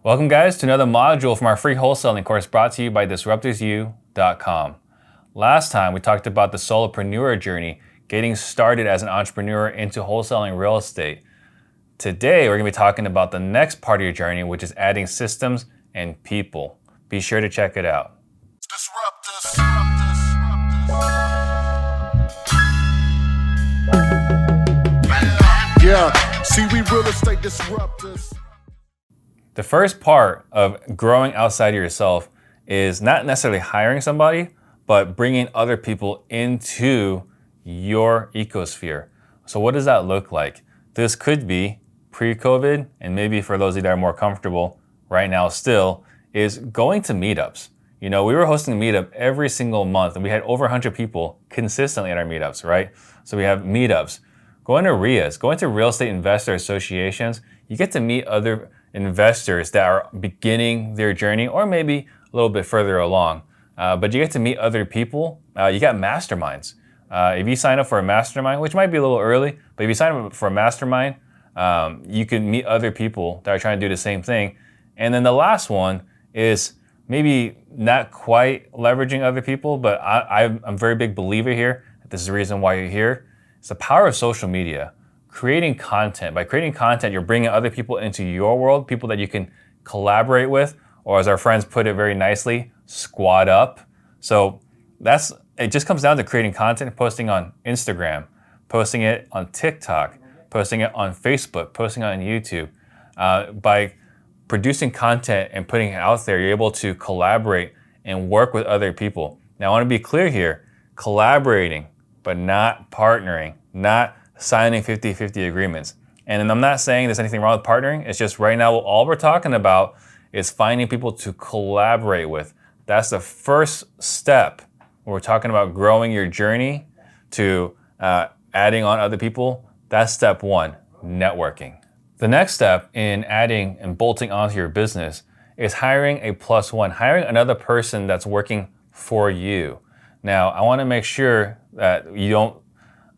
Welcome guys to another module from our free wholesaling course brought to you by disruptorsyou.com. Last time we talked about the solopreneur journey, getting started as an entrepreneur into wholesaling real estate. Today we're going to be talking about the next part of your journey, which is adding systems and people. Be sure to check it out. We Real Estate Disruptors. The first part of growing outside of yourself is not necessarily hiring somebody, but bringing other people into your ecosphere. So what does that look like? This could be pre-COVID, and maybe for those of you that are more comfortable right now still, is going to meetups. You know, we were hosting a meetup every single month, and we had over 100 people consistently at our meetups, right? So we have meetups. Going to RIAs, going to real estate investor associations, you get to meet other investors that are beginning their journey or maybe a little bit further along. But you get to meet other people. You got masterminds. If you sign up for a mastermind, which might be a little early, but if you sign up for a mastermind, you can meet other people that are trying to do the same thing. And then the last one is maybe not quite leveraging other people, but I'm a very big believer here. This is the reason why you're here. It's the power of social media. Creating content. By creating content, you're bringing other people into your world, people that you can collaborate with, or as our friends put it very nicely, squad up. So it just comes down to creating content, posting on Instagram, posting it on TikTok, posting it on Facebook, posting it on YouTube. By producing content and putting it out there, you're able to collaborate and work with other people. Now, I want to be clear here, collaborating, but not partnering, not signing 50-50 agreements. And I'm not saying there's anything wrong with partnering. It's just right now, all we're talking about is finding people to collaborate with. That's the first step when we're talking about growing your journey to adding on other people. That's step one, networking. The next step in adding and bolting onto your business is hiring a plus one, hiring another person that's working for you. Now, I want to make sure that you don't,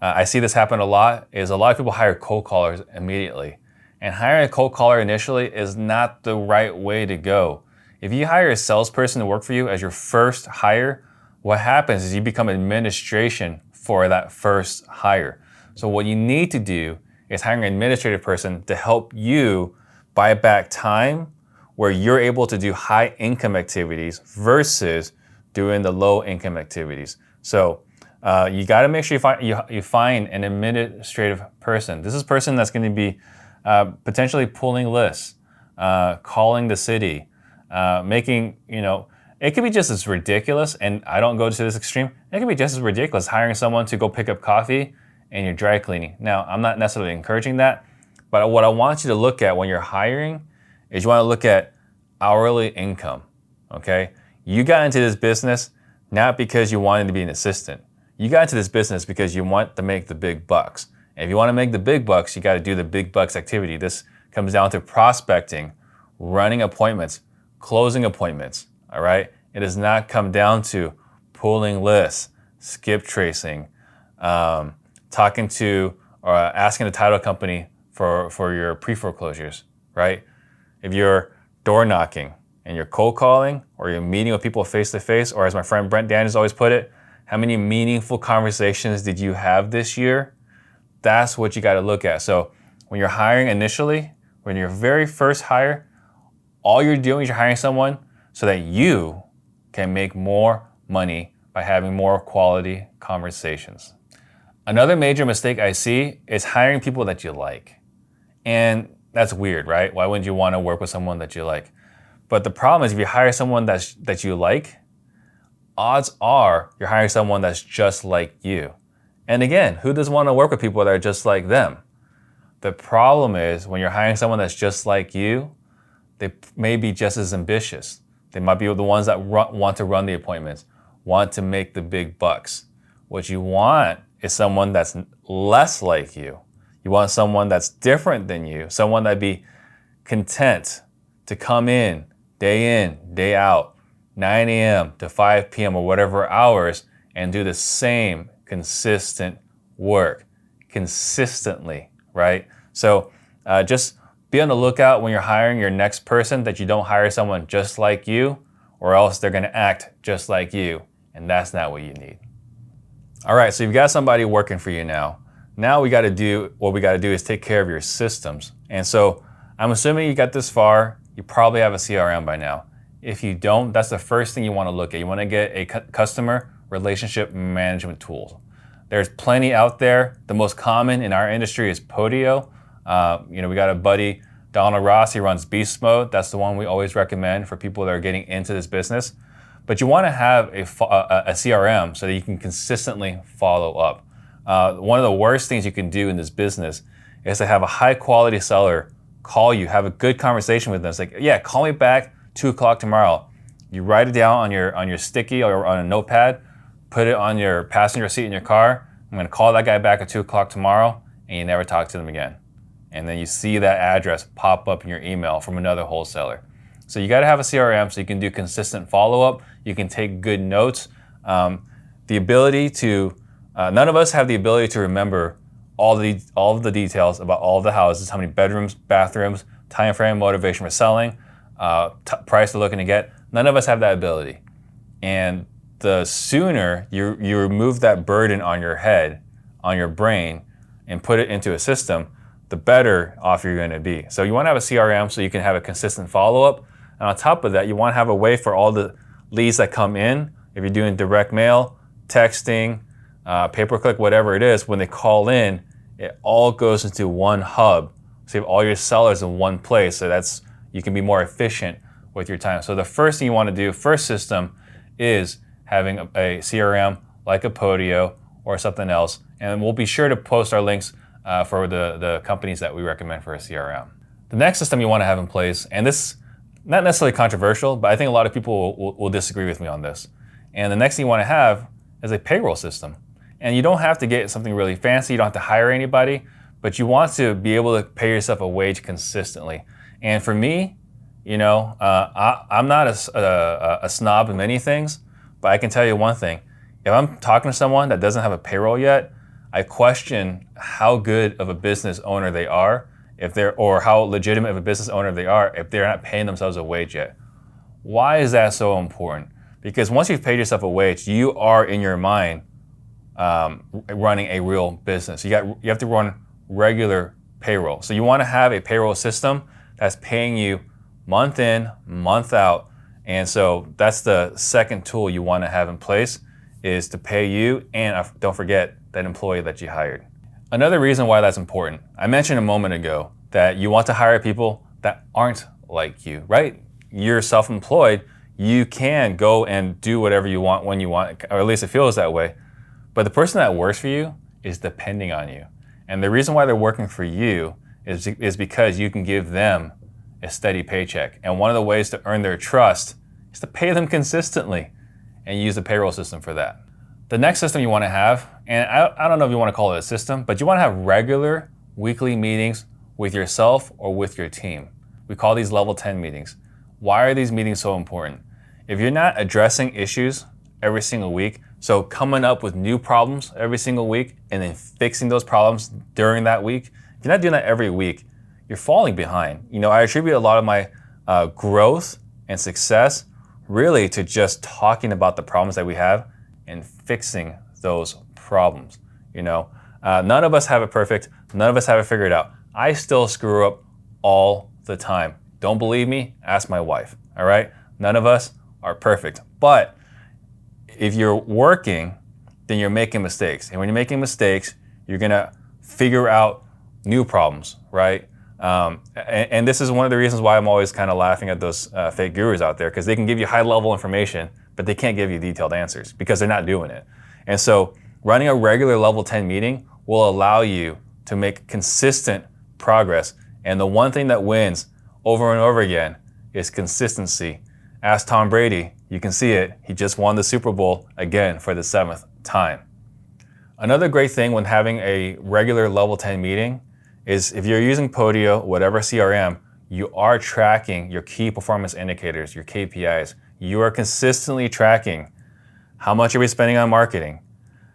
I see this happen a lot, is a lot of people hire cold callers immediately. And hiring a cold caller initially is not the right way to go. If you hire a salesperson to work for you as your first hire, what happens is you become administration for that first hire. So what you need to do is hire an administrative person to help you buy back time where you're able to do high income activities versus doing the low income activities. So you got to make sure you find an administrative person. This is a person that's going to be potentially pulling lists, calling the city, making, it could be just as ridiculous, and I don't go to this extreme, it could be just as ridiculous hiring someone to go pick up coffee and you're dry cleaning. Now, I'm not necessarily encouraging that, but what I want you to look at when you're hiring is you want to look at hourly income, okay? You got into this business not because you wanted to be an assistant. You got into this business because you want to make the big bucks. And if you want to make the big bucks, you got to do the big bucks activity. This comes down to prospecting, running appointments, closing appointments, all right? It does not come down to pulling lists, skip tracing, talking to or asking the title company for your pre-foreclosures, right? If you're door knocking and you're cold calling or you're meeting with people face to face, or as my friend Brent Daniels always put it, how many meaningful conversations did you have this year? That's what you got to look at. So when you're hiring initially, when your very first hire, all you're doing is you're hiring someone so that you can make more money by having more quality conversations. Another major mistake I see is hiring people that you like. And that's weird, right? Why wouldn't you want to work with someone that you like? But the problem is if you hire someone that you like, odds are you're hiring someone that's just like you. And again, who doesn't want to work with people that are just like them? The problem is when you're hiring someone that's just like you, they may be just as ambitious. They might be the ones that want to run the appointments, want to make the big bucks. What you want is someone that's less like you. You want someone that's different than you, someone that'd be content to come in, day out, 9 a.m. to 5 p.m. or whatever hours, and do the same consistent work consistently, right? So just Be on the lookout when you're hiring your next person that you don't hire someone just like you, or else they're gonna act just like you, and that's not what you need. All right, so you've got somebody working for you now. Now what we gotta do is take care of your systems. And so I'm assuming you got this far, you probably have a CRM by now. If you don't, that's the first thing you wanna look at. You wanna get a customer relationship management tool. There's plenty out there. The most common in our industry is Podio. We got a buddy, Donald Ross, he runs Beast Mode. That's the one we always recommend for people that are getting into this business. But you wanna have a CRM so that you can consistently follow up. One of the worst things you can do in this business is to have a high quality seller call you, have a good conversation with them. It's like, yeah, call me back 2 o'clock tomorrow. You write it down on your sticky or on a notepad, put it on your passenger seat in your car. I'm gonna call that guy back at 2 o'clock tomorrow, and you never talk to them again. And then you see that address pop up in your email from another wholesaler. So you gotta have a CRM so you can do consistent follow-up, you can take good notes. None of us have the ability to remember all of the details about all of the houses, how many bedrooms, bathrooms, time frame, motivation for selling, price they're looking to get. None of us have that ability. And the sooner you remove that burden on your head, on your brain, and put it into a system, the better off you're gonna be. So you wanna have a CRM so you can have a consistent follow-up. And on top of that, you wanna have a way for all the leads that come in, if you're doing direct mail, texting, pay-per-click, whatever it is, when they call in, it all goes into one hub. So you have all your sellers in one place, so you can be more efficient with your time. So the first thing you wanna do, first system, is having a CRM like a Podio or something else. And we'll be sure to post our links for the companies that we recommend for a CRM. The next system you wanna have in place, and this not necessarily controversial, but I think a lot of people will disagree with me on this. And the next thing you wanna have is a payroll system. And you don't have to get something really fancy, you don't have to hire anybody, but you want to be able to pay yourself a wage consistently. And for me, I'm not a snob in many things, but I can tell you one thing. If I'm talking to someone that doesn't have a payroll yet, I question how good of a business owner they are, or how legitimate of a business owner they are if they're not paying themselves a wage yet. Why is that so important? Because once you've paid yourself a wage, you are in your mind running a real business. You have to run regular payroll. So you want to have a payroll system that's paying you month in, month out. And so that's the second tool you want to have in place, is to pay you, and don't forget that employee that you hired. Another reason why that's important, I mentioned a moment ago that you want to hire people that aren't like you, right? You're self-employed, you can go and do whatever you want when you want, or at least it feels that way. But the person that works for you is depending on you. And the reason why they're working for you is because you can give them a steady paycheck. And one of the ways to earn their trust is to pay them consistently and use the payroll system for that. The next system you want to have, and I don't know if you want to call it a system, but you want to have regular weekly meetings with yourself or with your team. We call these level 10 meetings. Why are these meetings so important? If you're not addressing issues every single week, so coming up with new problems every single week and then fixing those problems during that week, if you're not doing that every week, you're falling behind. I attribute a lot of my growth and success really to just talking about the problems that we have and fixing those problems. None of us have it perfect. None of us have it figured out. I still screw up all the time. Don't believe me? Ask my wife, all right? None of us are perfect. But if you're working, then you're making mistakes. And when you're making mistakes, you're gonna figure out new problems, right? And this is one of the reasons why I'm always kind of laughing at those fake gurus out there, because they can give you high-level information, but they can't give you detailed answers because they're not doing it. And so running a regular level 10 meeting will allow you to make consistent progress. And the one thing that wins over and over again is consistency. Ask Tom Brady, you can see it. He just won the Super Bowl again for the 7th time. Another great thing when having a regular level 10 meeting is if you're using Podio, whatever CRM, you are tracking your key performance indicators, your KPIs. You are consistently tracking how much are we spending on marketing?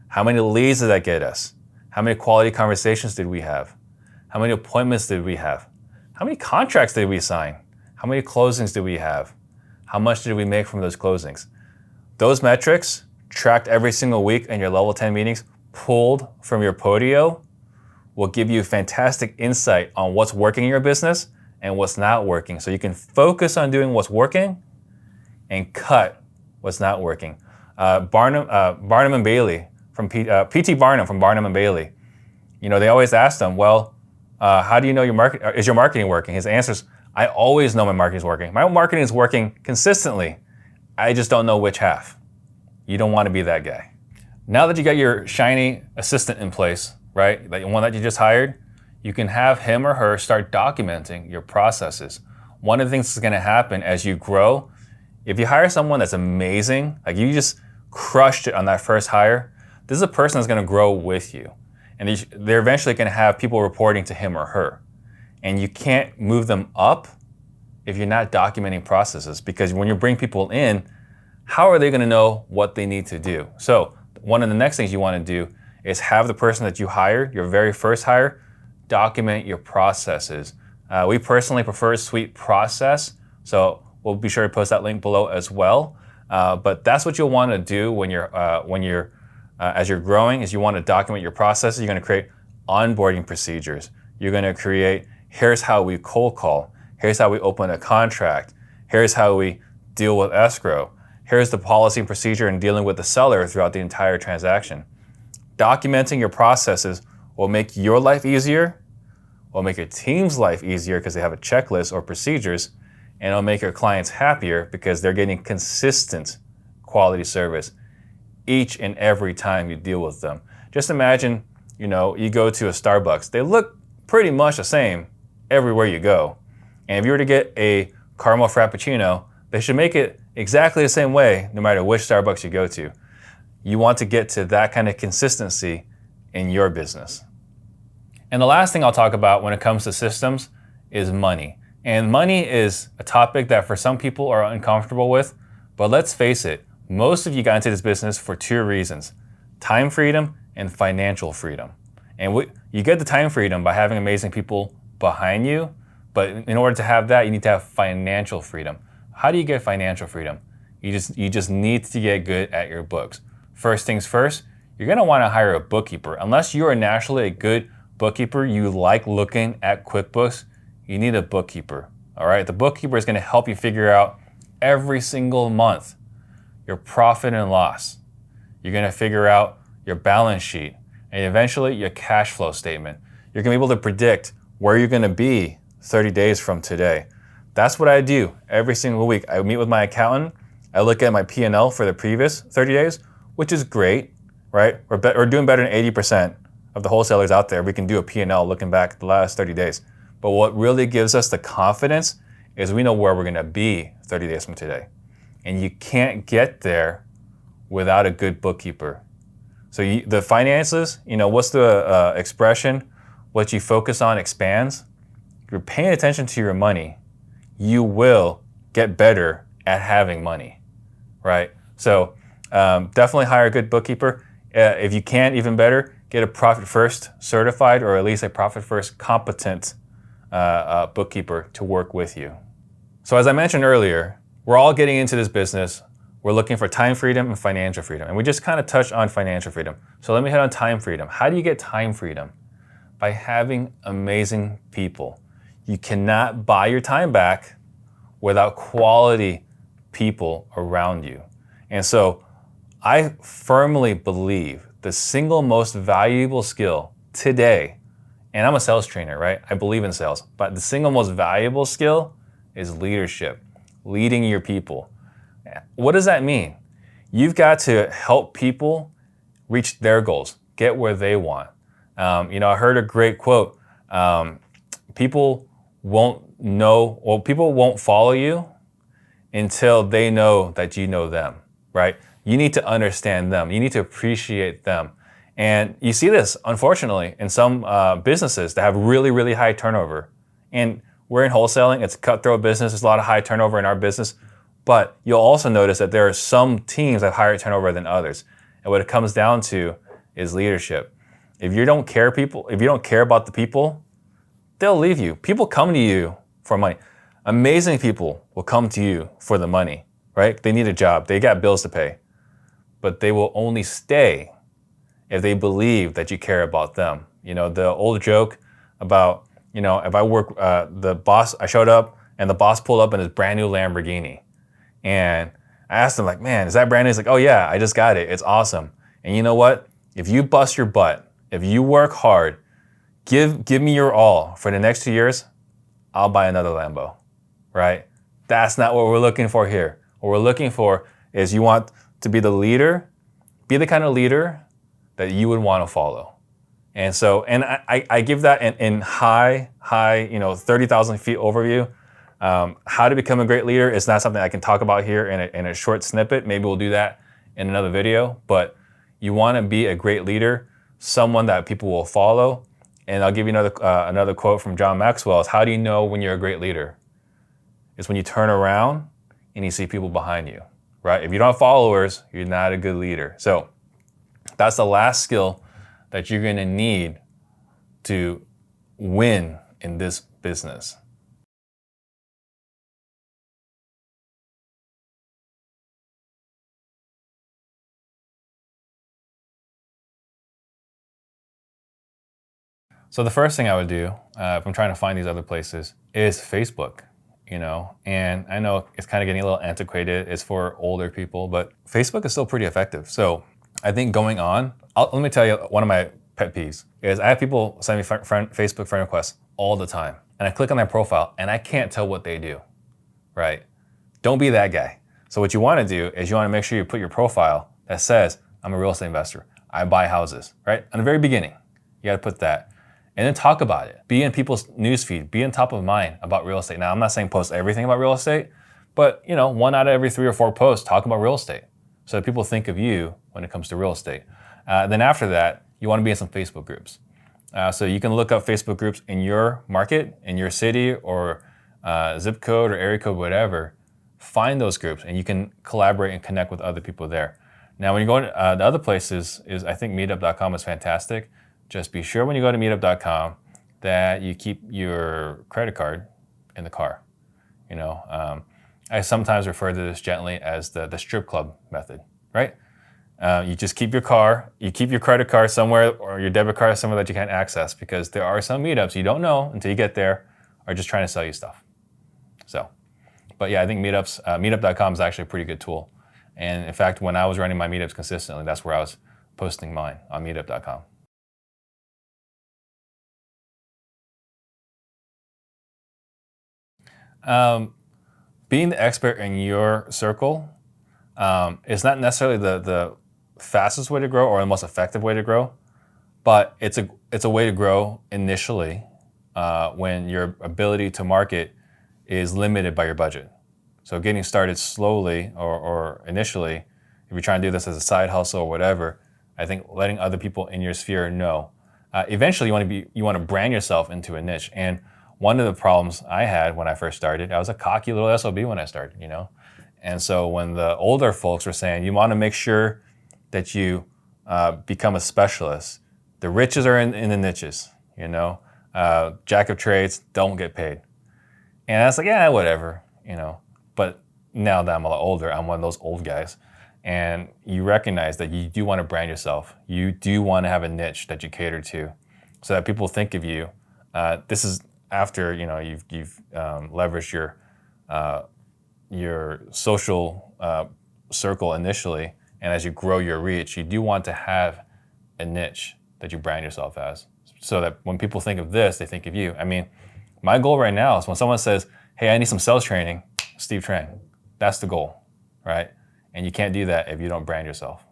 How many leads did that get us? How many quality conversations did we have? How many appointments did we have? How many contracts did we sign? How many closings did we have? How much did we make from those closings? Those metrics, tracked every single week in your level 10 meetings, pulled from your Podio, will give you fantastic insight on what's working in your business and what's not working. So you can focus on doing what's working and cut what's not working. Barnum and Bailey, from P.T. Barnum from Barnum and Bailey, they always ask them, well, how do you know is your marketing working? His answer is, I always know my marketing is working. My marketing is working consistently. I just don't know which half. You don't want to be that guy. Now that you got your shiny assistant in place, right, the one that you just hired, you can have him or her start documenting your processes. One of the things that's going to happen as you grow, if you hire someone that's amazing, like you just crushed it on that first hire, this is a person that's going to grow with you. And they're eventually going to have people reporting to him or her. And you can't move them up if you're not documenting processes, because when you bring people in, how are they going to know what they need to do? So one of the next things you want to do is have the person that you hired, your very first hire, document your processes. We personally prefer Suite Process, so we'll be sure to post that link below as well. But that's what you'll want to do when you're as you're growing, is you want to document your processes. You're going to create onboarding procedures. You're going to create, here's how we cold call. Here's how we open a contract. Here's how we deal with escrow. Here's the policy and procedure in dealing with the seller throughout the entire transaction. Documenting your processes will make your life easier, will make your team's life easier because they have a checklist or procedures, and it'll make your clients happier because they're getting consistent quality service each and every time you deal with them. Just imagine, you go to a Starbucks. They look pretty much the same everywhere you go. And if you were to get a caramel frappuccino, they should make it exactly the same way no matter which Starbucks you go to. You want to get to that kind of consistency in your business. And the last thing I'll talk about when it comes to systems is money. And money is a topic that for some people are uncomfortable with, but let's face it, most of you got into this business for two reasons: time freedom and financial freedom. And you get the time freedom by having amazing people behind you, but in order to have that, you need to have financial freedom. How do you get financial freedom? You just need to get good at your books. First things first, you're going to want to hire a bookkeeper. Unless you are naturally a good bookkeeper, you like looking at QuickBooks, you need a bookkeeper. All right, the bookkeeper is going to help you figure out every single month your profit and loss. You're going to figure out your balance sheet and eventually your cash flow statement. You're going to be able to predict where you're going to be 30 days from today. That's what I do every single week. I meet with my accountant. I look at my P&L for the previous 30 days, which is great, right? We're doing better than 80% of the wholesalers out there. We can do a P&L looking back at the last 30 days. But what really gives us the confidence is we know where we're going to be 30 days from today. And you can't get there without a good bookkeeper. So the finances, what's the expression? What you focus on expands. If you're paying attention to your money, you will get better at having money, right? So definitely hire a good bookkeeper. If you can't, even better, get a Profit First certified or at least a Profit First competent bookkeeper to work with you. So as I mentioned earlier, we're all getting into this business. We're looking for time freedom and financial freedom. And we just kind of touched on financial freedom. So let me hit on time freedom. How do you get time freedom? By having amazing people. You cannot buy your time back without quality people around you. And so I firmly believe the single most valuable skill today, and I'm a sales trainer, right? I believe in sales, but the single most valuable skill is leadership, leading your people. What does that mean? You've got to help people reach their goals, get where they want. I heard a great quote. People won't follow you until they know that you know them, right? You need to understand them. You need to appreciate them. And you see this, unfortunately, in some businesses that have really, really high turnover. And we're in wholesaling. It's a cutthroat business. There's a lot of high turnover in our business. But you'll also notice that there are some teams that have higher turnover than others. And what it comes down to is leadership. If you don't care about the people, they'll leave you. People come to you for money. Amazing people will come to you for the money, right? They need a job. They got bills to pay. But they will only stay if they believe that you care about them. The old joke about, if I showed up and the boss pulled up in his brand new Lamborghini. And I asked him, like, man, is that brand new? He's like, oh yeah, I just got it. It's awesome. And you know what? If you bust your butt, if you work hard, give me your all for the next 2 years, I'll buy another Lambo, right? That's not what we're looking for here. What we're looking for is you want to be the leader, be the kind of leader that you would want to follow. And so, and I give that in high, 30,000 feet overview. How to become a great leader is not something I can talk about here in a short snippet. Maybe we'll do that in another video, but you want to be a great leader, someone that people will follow. And I'll give you another quote from John Maxwell. Is how do you know when you're a great leader? It's when you turn around and you see people behind you, right? If you don't have followers, you're not a good leader. So that's the last skill that you're going to need to win in this business. So the first thing I would do if I'm trying to find these other places is Facebook, and I know it's kind of getting a little antiquated. It's for older people, but Facebook is still pretty effective. So I think going on, let me tell you, one of my pet peeves is I have people send me Facebook friend requests all the time, and I click on their profile and I can't tell what they do, right? Don't be that guy. So what you want to do is you want to make sure you put your profile that says, I'm a real estate investor. I buy houses, right? In the very beginning, you got to put that. And then talk about it. Be in people's newsfeed. Be on top of mind about real estate. Now, I'm not saying post everything about real estate, but 1 out of every 3 or 4 posts talk about real estate, so that people think of you when it comes to real estate. Then after that, you want to be in some Facebook groups. So you can look up Facebook groups in your market, in your city, or zip code or area code, whatever. Find those groups, and you can collaborate and connect with other people there. Now, when you go to the other places, I think meetup.com is fantastic. Just be sure when you go to meetup.com that you keep your credit card in the car. I sometimes refer to this gently as the strip club method, right? You just keep your credit card somewhere, or your debit card somewhere that you can't access, because there are some meetups you don't know until you get there are just trying to sell you stuff. So, but yeah, I think meetup.com is actually a pretty good tool. And in fact, when I was running my meetups consistently, that's where I was posting mine, on meetup.com. Being the expert in your circle is not necessarily the fastest way to grow or the most effective way to grow, but it's a way to grow initially when your ability to market is limited by your budget. So getting started slowly or initially, if you're trying to do this as a side hustle or whatever, I think letting other people in your sphere know. Eventually, you want to brand yourself into a niche. And one of the problems I had when I first started, I was a cocky little SOB when I started, And so when the older folks were saying, you want to make sure that you become a specialist, the riches are in the niches, jack of trades, don't get paid. And I was like, yeah, whatever, But now that I'm a lot older, I'm one of those old guys. And you recognize that you do want to brand yourself. You do want to have a niche that you cater to, so that people think of you. This is after you've leveraged your social circle initially, and as you grow your reach, you do want to have a niche that you brand yourself as, so that when people think of this, they think of you. I mean, my goal right now is when someone says, "Hey, I need some sales training," Steve Trang. That's the goal, right? And you can't do that if you don't brand yourself.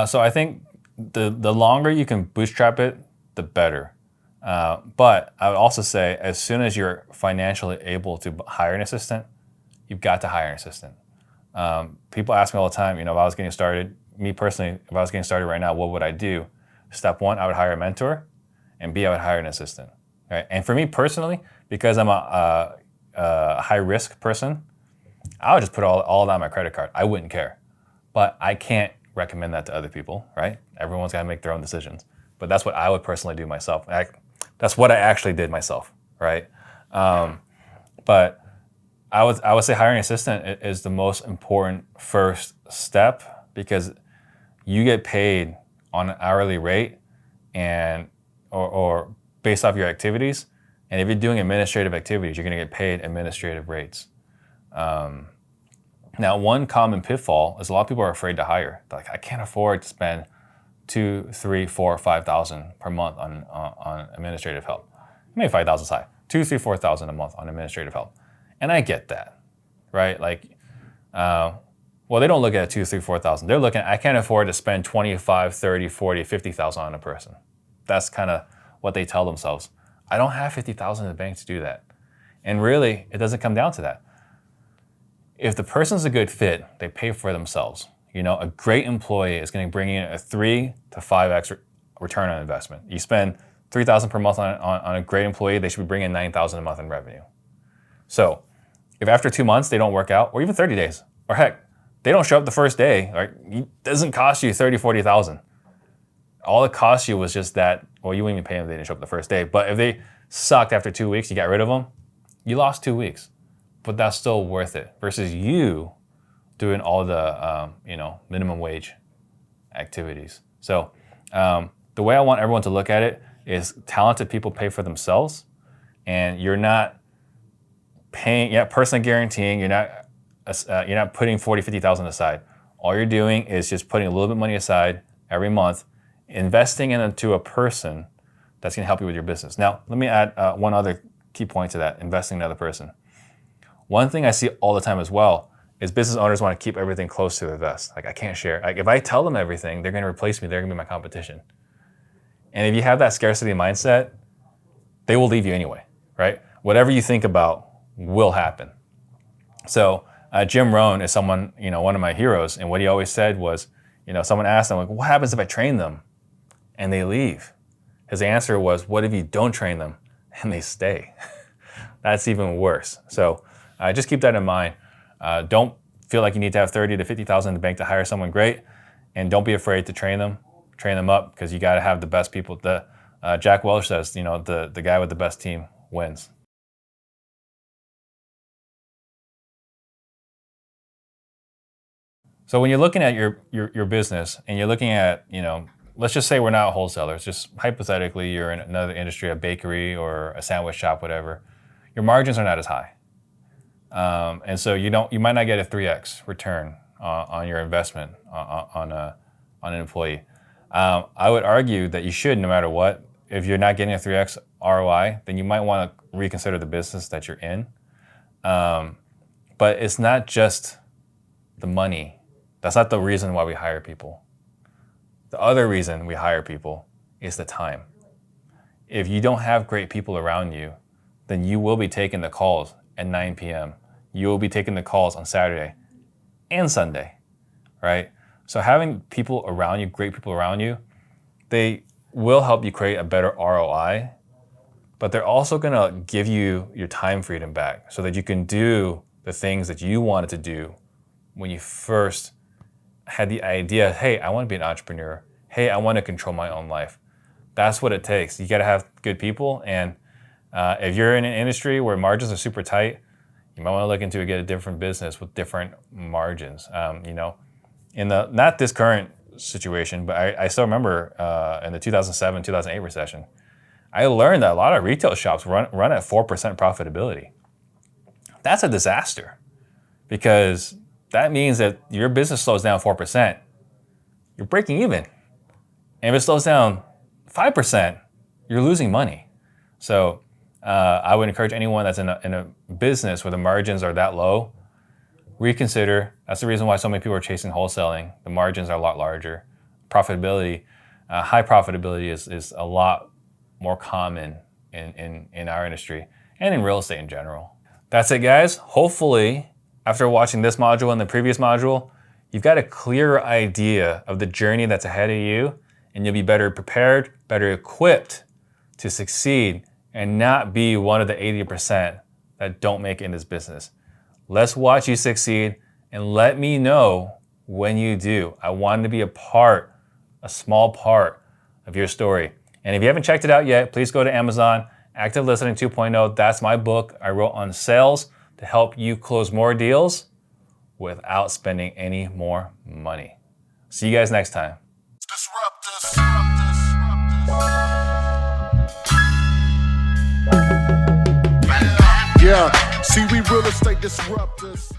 So I think the longer you can bootstrap it, the better. But I would also say, as soon as you're financially able to hire an assistant, you've got to hire an assistant. People ask me all the time, if I was getting started, me personally, if I was getting started right now, what would I do? Step 1, I would hire a mentor, and B, I would hire an assistant. Right? And for me personally, because I'm a high risk person, I would just put all that on my credit card. I wouldn't care. But I can't recommend that to other people, right? Everyone's got to make their own decisions. But that's what I would personally do myself. That's what I actually did myself, right? But I would say hiring an assistant is the most important first step, because you get paid on an hourly rate and or based off your activities. And if you're doing administrative activities, you're going to get paid administrative rates. Now, one common pitfall is a lot of people are afraid to hire. They're like, I can't afford to spend $2,000, $3,000, $4,000, $5,000 per month on administrative help. Maybe 5,000 is high. 2,000, 3,000, 4,000 a month on administrative help. And I get that, right? Like, well, they don't look at 2,000, 3,000, 4,000. They're looking at, I can't afford to spend 25, 30, 40, 50,000 on a person. That's kind of what they tell themselves. I don't have 50,000 in the bank to do that. And really, it doesn't come down to that. If the person's a good fit, they pay for themselves. You know, a great employee is going to bring in a 3 to 5x return on investment. You spend $3,000 per month on a great employee, they should be bringing $9,000 a month in revenue. So if after 2 months they don't work out, or even 30 days, or heck, they don't show up the first day, right? It doesn't cost you $30,000, $40,000. All it cost you was just that, well, you wouldn't even pay them if they didn't show up the first day. But if they sucked after 2 weeks, you got rid of them, you lost 2 weeks. But that's still worth it versus you doing all the minimum wage activities. So the way I want everyone to look at it is talented people pay for themselves, and you're not paying, personally guaranteeing, you're not putting 40, 50,000 aside. All you're doing is just putting a little bit of money aside every month, investing into a person that's going to help you with your business. Now, let me add one other key point to that: investing in another person. One thing I see all the time as well is business owners want to keep everything close to their vest. Like, I can't share. Like, if I tell them everything, they're going to replace me. They're going to be my competition. And if you have that scarcity mindset, they will leave you anyway, right? Whatever you think about will happen. So Jim Rohn is someone, one of my heroes. And what he always said was, someone asked him, like, what happens if I train them and they leave? His answer was, what if you don't train them and they stay? That's even worse. So just keep that in mind. Don't feel like you need to have 30 to 50,000 in the bank to hire someone great, and don't be afraid to train them up, because you got to have the best people. Jack Welch says, the guy with the best team wins. So when you're looking at your business and you're looking at, let's just say we're not wholesalers, just hypothetically you're in another industry, a bakery or a sandwich shop, whatever, your margins are not as high. And so you might not get a 3x return on your investment on an employee. I would argue that you should, no matter what. If you're not getting a 3x ROI, then you might want to reconsider the business that you're in. But it's not just the money. That's not the reason why we hire people. The other reason we hire people is the time. If you don't have great people around you, then you will be taking the calls at 9 p.m. You will be taking the calls on Saturday and Sunday, right? So having people around you, great people around you, they will help you create a better ROI, but they're also gonna give you your time freedom back so that you can do the things that you wanted to do when you first had the idea, hey, I wanna be an entrepreneur. Hey, I wanna control my own life. That's what it takes. You gotta have good people, and if you're in an industry where margins are super tight, you might want to look into get a different business with different margins. In not this current situation, but I still remember in the 2007, 2008 recession, I learned that a lot of retail shops run at 4% profitability. That's a disaster, because that means that your business slows down 4%, you're breaking even. And if it slows down 5%, you're losing money. So I would encourage anyone that's in a business where the margins are that low, reconsider. That's the reason why so many people are chasing wholesaling. The margins are a lot larger. Profitability, high profitability is a lot more common in our industry and in real estate in general. That's it, guys. Hopefully, after watching this module and the previous module, you've got a clearer idea of the journey that's ahead of you, and you'll be better prepared, better equipped to succeed and not be one of the 80% that don't make it in this business. Let's watch you succeed, and let me know when you do. I want to be a part a small part of your story. And if you haven't checked it out yet, please go to Amazon. Active Listening 2.0, that's my book I wrote on sales to help you close more deals without spending any more money. See you guys next time. Disruptors. Yeah, see, we real estate disruptors.